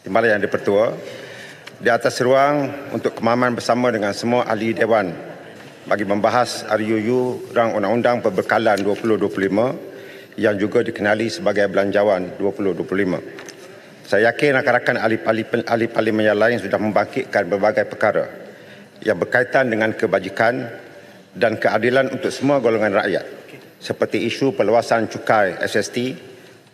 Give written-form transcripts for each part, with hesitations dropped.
Timbalan Yang di-Pertua, di atas ruang untuk kemahaman bersama dengan semua ahli Dewan bagi membahas RUU Rang Undang-Undang Perbekalan 2025 yang juga dikenali sebagai Belanjawan 2025. Saya yakin rakan-rakan ahli parlimen yang lain sudah membangkitkan berbagai perkara yang berkaitan dengan kebajikan dan keadilan untuk semua golongan rakyat, seperti isu perluasan cukai SST,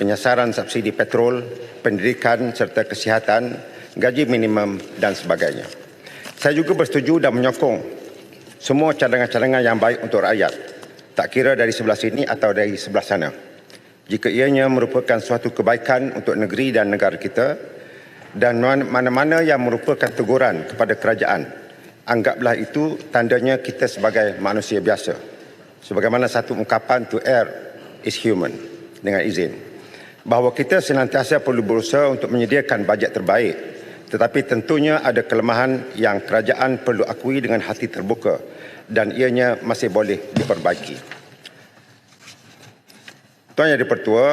penyasaran subsidi petrol, pendidikan serta kesihatan, gaji minimum dan sebagainya. Saya juga bersetuju dan menyokong semua cadangan-cadangan yang baik untuk rakyat, tak kira dari sebelah sini atau dari sebelah sana. Jika ianya merupakan suatu kebaikan untuk negeri dan negara kita, dan mana-mana yang merupakan teguran kepada kerajaan, anggaplah itu tandanya kita sebagai manusia biasa. Sebagaimana satu ungkapan, to err is human, dengan izin. Bahawa kita senantiasa perlu berusaha untuk menyediakan bajet terbaik, tetapi tentunya ada kelemahan yang kerajaan perlu akui dengan hati terbuka dan ianya masih boleh diperbaiki. Tuan Yang di-Pertua,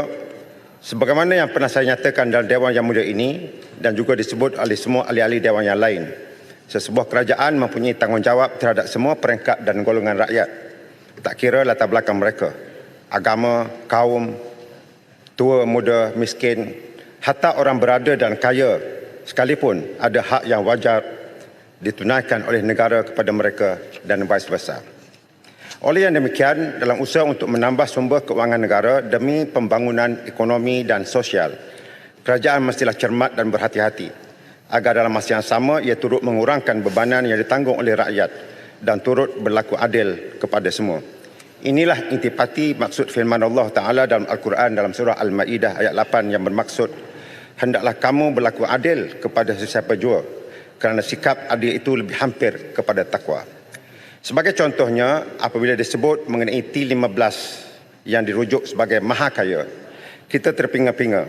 sebagaimana yang pernah saya nyatakan dalam Dewan Yang Mulia ini dan juga disebut oleh semua ahli-ahli Dewan yang lain, sesebuah kerajaan mempunyai tanggungjawab terhadap semua peringkat dan golongan rakyat, tak kira latar belakang mereka, agama, kaum, tua, muda, miskin, hatta orang berada dan kaya sekalipun ada hak yang wajar ditunaikan oleh negara kepada mereka dan vice versa. Oleh yang demikian, dalam usaha untuk menambah sumber kewangan negara demi pembangunan ekonomi dan sosial, kerajaan mestilah cermat dan berhati-hati agar dalam masa yang sama ia turut mengurangkan bebanan yang ditanggung oleh rakyat dan turut berlaku adil kepada semua. Inilah intipati maksud firman Allah Ta'ala dalam Al-Quran dalam surah Al-Ma'idah ayat 8 yang bermaksud, hendaklah kamu berlaku adil kepada sesiapa jua, kerana sikap adil itu lebih hampir kepada takwa. Sebagai contohnya, apabila disebut mengenai T15 yang dirujuk sebagai maha kaya, kita terpinga-pinga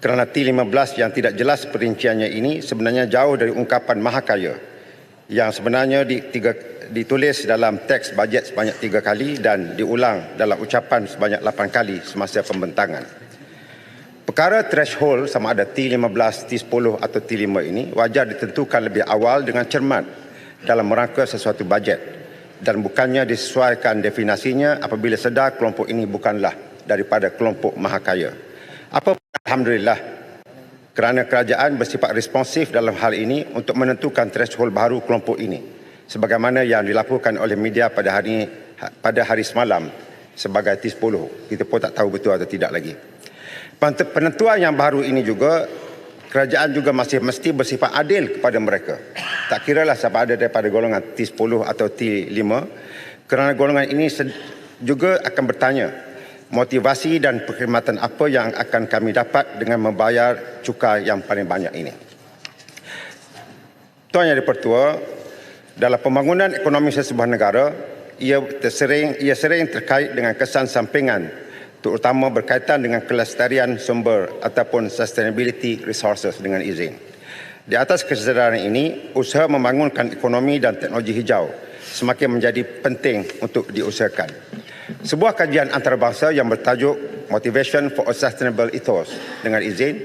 kerana T15 yang tidak jelas perinciannya ini sebenarnya jauh dari ungkapan maha kaya yang sebenarnya ditulis dalam teks bajet sebanyak 3 kali dan diulang dalam ucapan sebanyak 8 kali semasa pembentangan. Perkara threshold sama ada T15, T10 atau T5 ini wajar ditentukan lebih awal dengan cermat dalam merangka sesuatu bajet dan bukannya disesuaikan definisinya apabila sedar kelompok ini bukanlah daripada kelompok maha kaya. Alhamdulillah, kerana kerajaan bersifat responsif dalam hal ini untuk menentukan threshold baru kelompok ini, sebagaimana yang dilaporkan oleh media pada hari semalam sebagai T10. Kita pun tak tahu betul atau tidak lagi. Penentuan yang baru ini juga, kerajaan juga masih mesti bersifat adil kepada mereka. Tak kiralah siapa ada daripada golongan T10 atau T5, kerana golongan ini juga akan bertanya, motivasi dan perkhidmatan apa yang akan kami dapat dengan membayar cukai yang paling banyak ini. Tuan Yang di-Pertua, dalam pembangunan ekonomi sesebuah negara, ia sering terkait dengan kesan sampingan, terutama berkaitan dengan kelestarian sumber ataupun sustainability resources dengan izin. Di atas kesedaran ini, usaha membangunkan ekonomi dan teknologi hijau semakin menjadi penting untuk diusahakan. Sebuah kajian antarabangsa yang bertajuk Motivation for a Sustainable Ethos dengan izin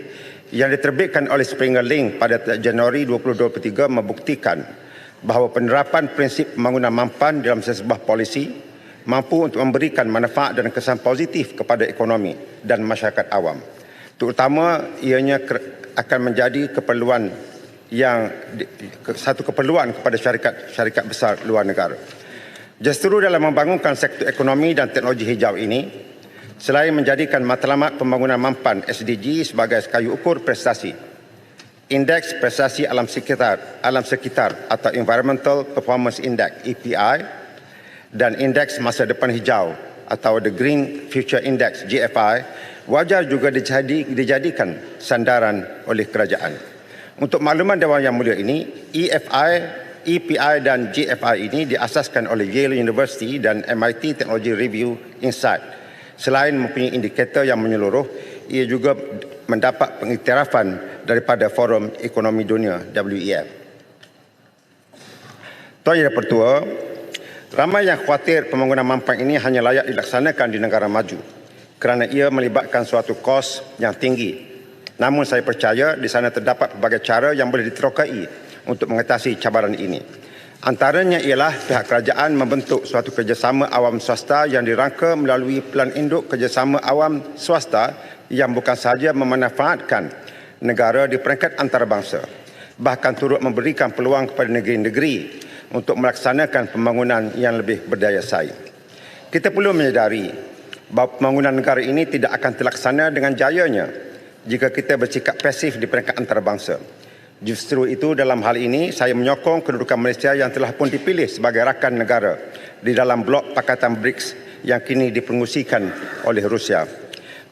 yang diterbitkan oleh Springer Link pada Januari 2023 membuktikan bahawa penerapan prinsip pembangunan mampan dalam sesebuah polisi mampu untuk memberikan manfaat dan kesan positif kepada ekonomi dan masyarakat awam. Terutama ianya akan menjadi satu keperluan kepada syarikat besar luar negara. Justru dalam membangunkan sektor ekonomi dan teknologi hijau ini, selain menjadikan matlamat pembangunan mampan SDG sebagai kayu ukur prestasi, Indeks Prestasi Alam Sekitar atau Environmental Performance Index EPI dan Indeks Masa Depan Hijau atau The Green Future Index GFI wajar juga dijadikan sandaran oleh kerajaan. Untuk makluman Dewan Yang Mulia ini, EPI dan GFI ini diasaskan oleh Yale University dan MIT Technology Review Insight. Selain mempunyai indikator yang menyeluruh, ia juga mendapat pengiktirafan daripada Forum Ekonomi Dunia WEF. Tuan Yang di-Pertua, ramai yang khawatir pembangunan mampan ini hanya layak dilaksanakan di negara maju kerana ia melibatkan suatu kos yang tinggi Namun saya percaya di sana terdapat pelbagai cara yang boleh diterokai untuk mengatasi cabaran ini. Antaranya ialah pihak kerajaan membentuk suatu kerjasama awam swasta yang dirangka melalui Pelan Induk Kerjasama Awam Swasta yang bukan sahaja memanfaatkan negara di peringkat antarabangsa, bahkan turut memberikan peluang kepada negeri-negeri untuk melaksanakan pembangunan yang lebih berdaya saing. Kita perlu menyedari bahawa pembangunan negara ini tidak akan terlaksana dengan jayanya jika kita bersikap pasif di peringkat antarabangsa. Justru itu dalam hal ini saya menyokong kedudukan Malaysia yang telah pun dipilih sebagai rakan negara di dalam blok Pakatan BRICS yang kini dipengusikan oleh Rusia.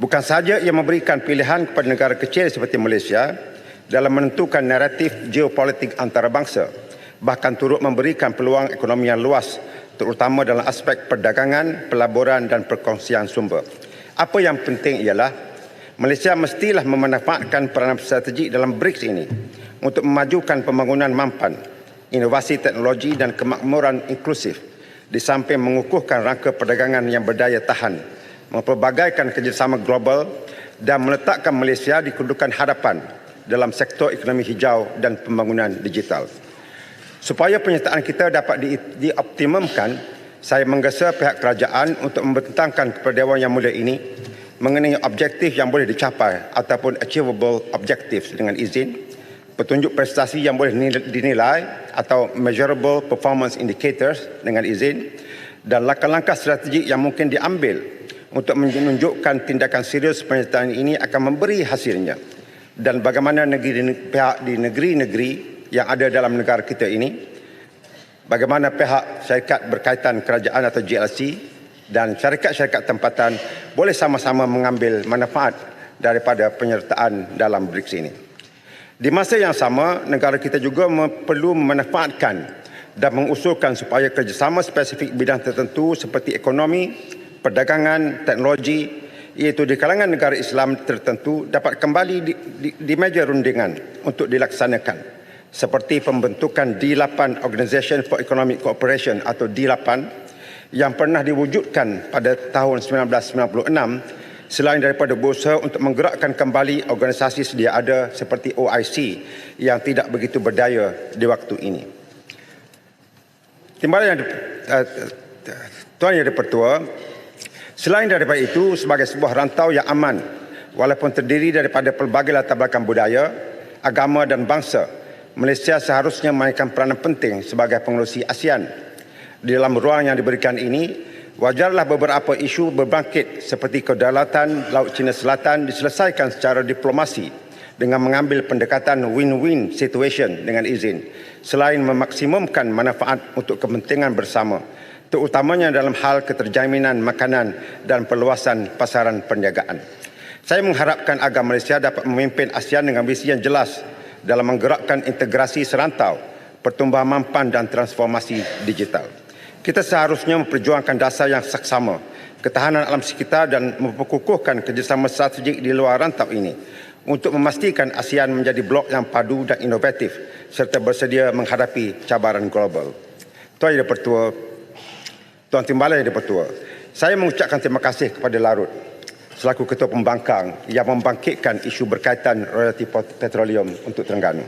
Bukan sahaja ia memberikan pilihan kepada negara kecil seperti Malaysia dalam menentukan naratif geopolitik antarabangsa, bahkan turut memberikan peluang ekonomi yang luas terutama dalam aspek perdagangan, pelaburan dan perkongsian sumber. Apa yang penting ialah Malaysia mestilah memanfaatkan peranan strategik dalam BRICS ini untuk memajukan pembangunan mampan, inovasi teknologi dan kemakmuran inklusif di samping mengukuhkan rangka perdagangan yang berdaya tahan, mempelbagaikan kerjasama global dan meletakkan Malaysia di kedudukan hadapan dalam sektor ekonomi hijau dan pembangunan digital. Supaya penyertaan kita dapat dioptimumkan, saya menggesa pihak kerajaan untuk membentangkan kepada Dewan Yang Mulia ini mengenai objektif yang boleh dicapai ataupun achievable objectives dengan izin, petunjuk prestasi yang boleh dinilai atau measurable performance indicators dengan izin, dan langkah-langkah strategik yang mungkin diambil untuk menunjukkan tindakan serius penyertaan ini akan memberi hasilnya, dan bagaimana pihak di negeri-negeri yang ada dalam negara kita ini, bagaimana pihak syarikat berkaitan kerajaan atau GLC dan syarikat-syarikat tempatan boleh sama-sama mengambil manfaat daripada penyertaan dalam BRICS ini. Di masa yang sama, negara kita juga perlu memanfaatkan dan mengusulkan supaya kerjasama spesifik bidang tertentu seperti ekonomi, perdagangan, teknologi, iaitu di kalangan negara Islam tertentu dapat kembali di meja rundingan untuk dilaksanakan, seperti pembentukan D8 Organisation for Economic Cooperation atau D8 yang pernah diwujudkan pada tahun 1996 selain daripada berusaha untuk menggerakkan kembali organisasi sedia ada seperti OIC yang tidak begitu berdaya di waktu ini. Timbalan Tuan Yang Di-Pertua, selain daripada itu, sebagai sebuah rantau yang aman walaupun terdiri daripada pelbagai latar belakang budaya, agama dan bangsa, Malaysia seharusnya memainkan peranan penting sebagai pengerusi ASEAN. Di dalam ruang yang diberikan ini, wajarlah beberapa isu berbangkit seperti kedaulatan Laut Cina Selatan diselesaikan secara diplomasi dengan mengambil pendekatan win-win situation dengan izin, selain memaksimumkan manfaat untuk kepentingan bersama, terutamanya dalam hal keterjaminan makanan dan perluasan pasaran perniagaan. Saya mengharapkan agar Malaysia dapat memimpin ASEAN dengan visi yang jelas dalam menggerakkan integrasi serantau, pertumbuhan mampan dan transformasi digital. Kita seharusnya memperjuangkan dasar yang saksama, ketahanan alam sekitar dan memperkukuhkan kerjasama strategik di luar rantau ini untuk memastikan ASEAN menjadi blok yang padu dan inovatif serta bersedia menghadapi cabaran global. Tuan Yang Di-Pertua, Tuan Timbalan Yang Di-Pertua, saya mengucapkan terima kasih kepada Larut selaku Ketua Pembangkang yang membangkitkan isu berkaitan royalti petroleum untuk Terengganu.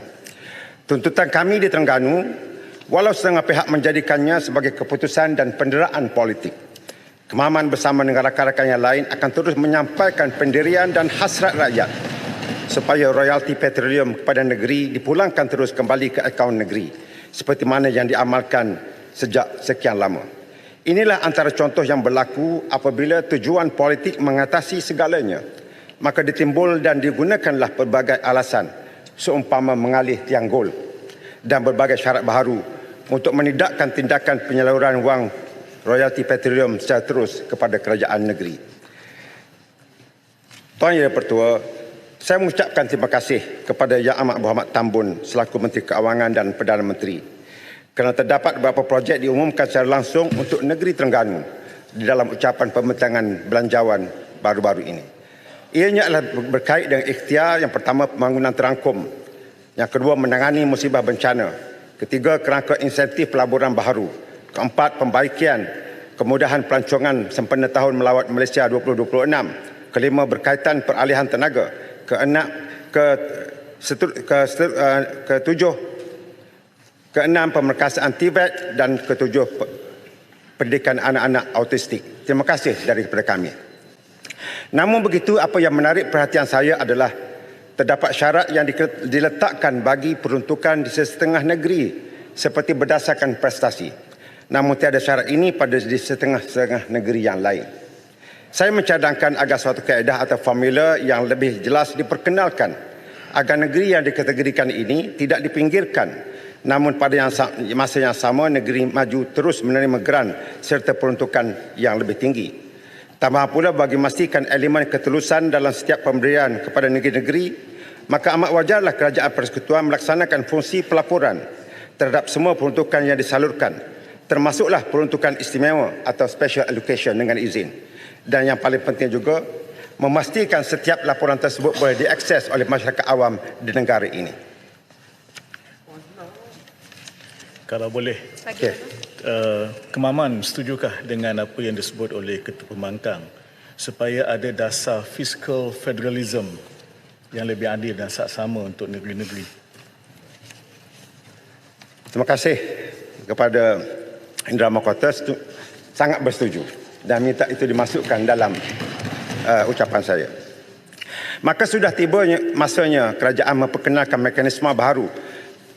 Tuntutan kami di Terengganu, walau setengah pihak menjadikannya sebagai keputusan dan penderaan politik, Kemahaman bersama dengan rakan-rakan yang lain akan terus menyampaikan pendirian dan hasrat rakyat supaya royalti petroleum kepada negeri dipulangkan terus kembali ke akaun negeri seperti mana yang diamalkan sejak sekian lama. Inilah antara contoh yang berlaku apabila tujuan politik mengatasi segalanya, maka ditimbul dan digunakanlah pelbagai alasan seumpama mengalih tiang gol dan berbagai syarat baharu untuk menidakkan tindakan penyaluran wang royalti petroleum secara terus kepada kerajaan negeri. Tuan Yang Di-Pertua, saya mengucapkan terima kasih kepada Yang Amat Berhormat Tambun selaku Menteri Keuangan dan Perdana Menteri kerana terdapat beberapa projek diumumkan secara langsung untuk negeri Terengganu di dalam ucapan pembentangan belanjawan baru-baru ini. Ianya adalah berkait dengan ikhtiar yang pertama pembangunan terangkum, yang kedua menangani musibah bencana, ketiga kerangka insentif pelaburan baharu, keempat pembaikian kemudahan pelancongan sempena tahun melawat Malaysia 2026, kelima berkaitan peralihan tenaga, keenam keenam pemerkasaan TVET dan ketujuh pendidikan anak-anak autistik. Terima kasih daripada kami. Namun begitu, apa yang menarik perhatian saya adalah terdapat syarat yang diletakkan bagi peruntukan di setengah negeri seperti berdasarkan prestasi. Namun tiada syarat ini pada di setengah-setengah negeri yang lain. Saya mencadangkan agar suatu kaedah atau formula yang lebih jelas diperkenalkan agar negeri yang dikategorikan ini tidak dipinggirkan. Namun pada masa yang sama, negeri maju terus menerima geran serta peruntukan yang lebih tinggi. Tambah pula bagi memastikan elemen ketulusan dalam setiap pemberian kepada negeri-negeri, maka amat wajarlah Kerajaan Persekutuan melaksanakan fungsi pelaporan terhadap semua peruntukan yang disalurkan, termasuklah peruntukan istimewa atau special allocation dengan izin. Dan yang paling penting juga, memastikan setiap laporan tersebut boleh diakses oleh masyarakat awam di negara ini. Kalau boleh, Kemaman setujukah dengan apa yang disebut oleh Ketua Pembangkang supaya ada dasar fiskal federalism yang lebih adil dan saksama untuk negeri-negeri? Terima kasih kepada Indra Mahkota, sangat bersetuju dan minta itu dimasukkan dalam ucapan saya. Maka sudah tiba masanya kerajaan memperkenalkan mekanisme baru,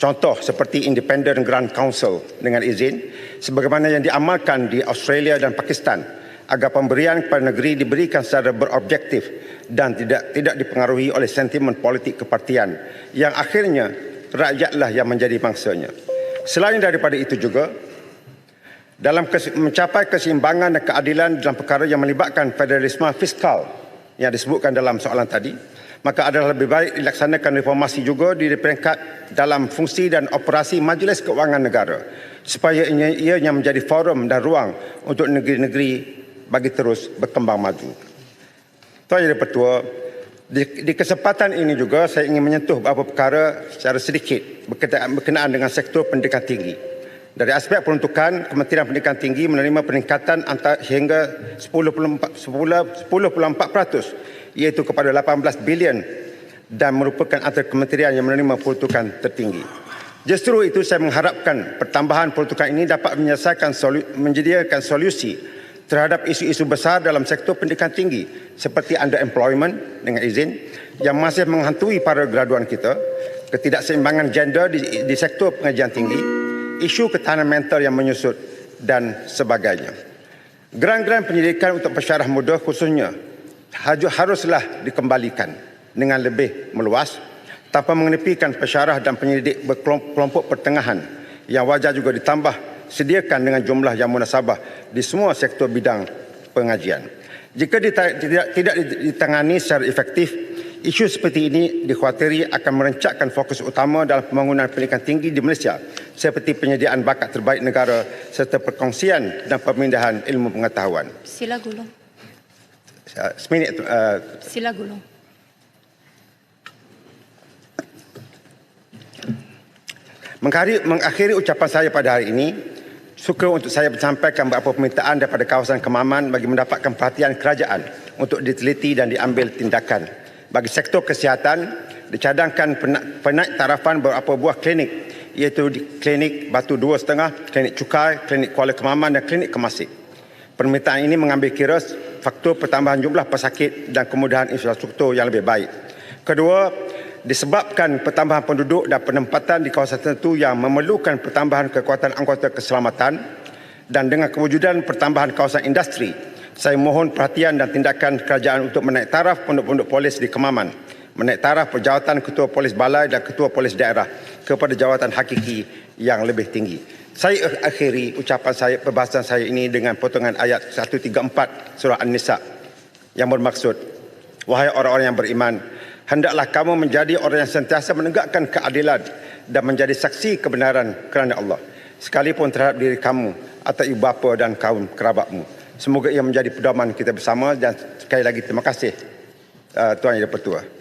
contoh seperti Independent Grant Council dengan izin, sebagaimana yang diamalkan di Australia dan Pakistan, agar pemberian kepada negeri diberikan secara berobjektif dan tidak dipengaruhi oleh sentimen politik kepartian, yang akhirnya rakyatlah yang menjadi mangsanya. Selain daripada itu juga, dalam mencapai keseimbangan dan keadilan dalam perkara yang melibatkan federalisme fiskal yang disebutkan dalam soalan tadi, maka adalah lebih baik dilaksanakan reformasi juga di peringkat dalam fungsi dan operasi Majlis Keuangan Negara, supaya ianya menjadi forum dan ruang untuk negeri-negeri bagi terus berkembang maju. Tuan Yang Dipertua, di kesempatan ini juga saya ingin menyentuh beberapa perkara secara sedikit berkenaan dengan sektor pendidikan tinggi. Dari aspek peruntukan, Kementerian Pendidikan Tinggi menerima peningkatan hingga 10.4%, iaitu kepada 18 bilion dan merupakan antara kementerian yang menerima peruntukan tertinggi. Justru itu saya mengharapkan pertambahan peruntukan ini dapat menyediakan solusi terhadap isu-isu besar dalam sektor pendidikan tinggi seperti underemployment dengan izin yang masih menghantui para graduan kita, ketidakseimbangan gender di sektor pengajian tinggi, isu ketahanan mental yang menyusut dan sebagainya. Geran-geran pendidikan untuk pensyarah muda khususnya haruslah dikembalikan dengan lebih meluas tanpa mengenepikan pensyarah dan penyelidik berkelompok pertengahan yang wajar juga ditambah sediakan dengan jumlah yang munasabah di semua sektor bidang pengajian. Jika tidak ditangani secara efektif, isu seperti ini dikhawatiri akan merencatkan fokus utama dalam pembangunan pendidikan tinggi di Malaysia seperti penyediaan bakat terbaik negara serta perkongsian dan pemindahan ilmu pengetahuan. Sila gulung. Seminit. Sila gulung. Mengakhiri ucapan saya pada hari ini, suka untuk saya menyampaikan beberapa permintaan daripada kawasan Kemaman bagi mendapatkan perhatian kerajaan untuk diteliti dan diambil tindakan. Bagi sektor kesihatan, dicadangkan penaik tarafan beberapa buah klinik, iaitu klinik Batu 2.5, klinik Cukai, klinik Kuala Kemaman dan klinik Kemasik. Permintaan ini mengambil kira faktor pertambahan jumlah pesakit dan kemudahan infrastruktur yang lebih baik. Kedua, disebabkan pertambahan penduduk dan penempatan di kawasan tertentu yang memerlukan pertambahan kekuatan anggota keselamatan dan dengan kewujudan pertambahan kawasan industri, saya mohon perhatian dan tindakan kerajaan untuk menaik taraf penduduk polis di Kemaman, menaik taraf jawatan ketua polis balai dan ketua polis daerah kepada jawatan hakiki yang lebih tinggi. Saya akhiri ucapan saya, perbahasan saya ini dengan potongan ayat 134 surah An-Nisa yang bermaksud, wahai orang-orang yang beriman, hendaklah kamu menjadi orang yang sentiasa menegakkan keadilan dan menjadi saksi kebenaran kerana Allah, sekalipun terhadap diri kamu atau ibu bapa dan kaum kerabatmu. Semoga ia menjadi pedoman kita bersama dan sekali lagi terima kasih Tuan Yang Dipertua.